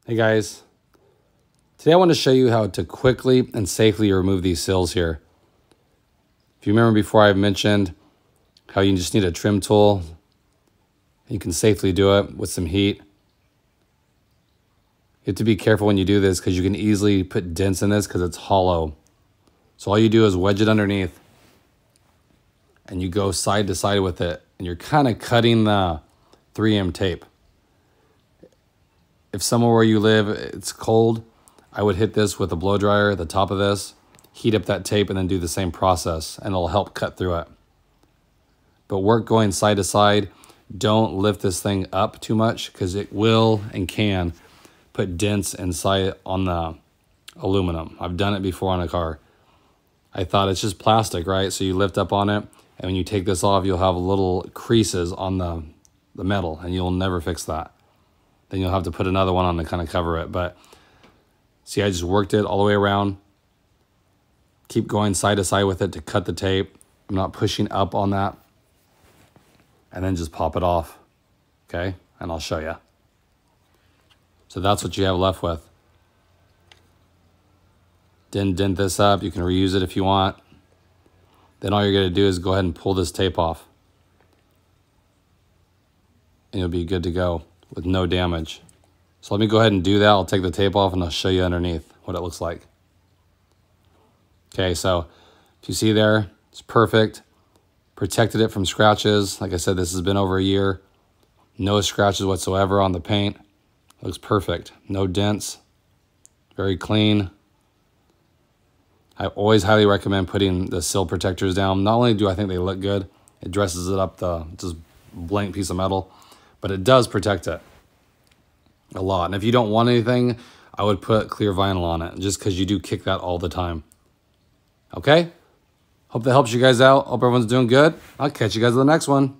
Hey guys, today I want to show you how to quickly and safely remove these sills here. If you remember before, I've mentioned how you just need a trim tool. You can safely do it with some heat. You have to be careful when you do this because you can easily put dents in this because it's hollow. So all you do is wedge it underneath and you go side to side with it, and you're kind of cutting the 3M tape. If somewhere where you live it's cold, I would hit this with a blow dryer at the top of this, heat up that tape, and then do the same process, and it'll help cut through it. But work going side to side. Don't lift this thing up too much because it will and can put dents inside on the aluminum. I've done it before on a car. I thought it's just plastic, right? So you lift up on it, and when you take this off, you'll have little creases on the metal, and you'll never fix that. Then you'll have to put another one on to kind of cover it. But see, I just worked it all the way around. Keep going side to side with it to cut the tape. I'm not pushing up on that. And then just pop it off, okay? And I'll show you. So that's what you have left with. Didn't dent this up. You can reuse it if you want. Then all you're gonna do is go ahead and pull this tape off. And you'll be good to go with no damage. So let me go ahead and do that. I'll take the tape off and I'll show you underneath what it looks like. Okay, so if you see there, it's perfect. Protected it from scratches. Like I said, this has been over a year. No scratches whatsoever on the paint. Looks perfect. No dents. Very clean. I always highly recommend putting the sill protectors down. Not only do I think they look good, it dresses it up, the just blank piece of metal, but it does protect it a lot. And if you don't want anything, I would put clear vinyl on it just because you do kick that all the time. Okay? Hope that helps you guys out. Hope everyone's doing good. I'll catch you guys in the next one.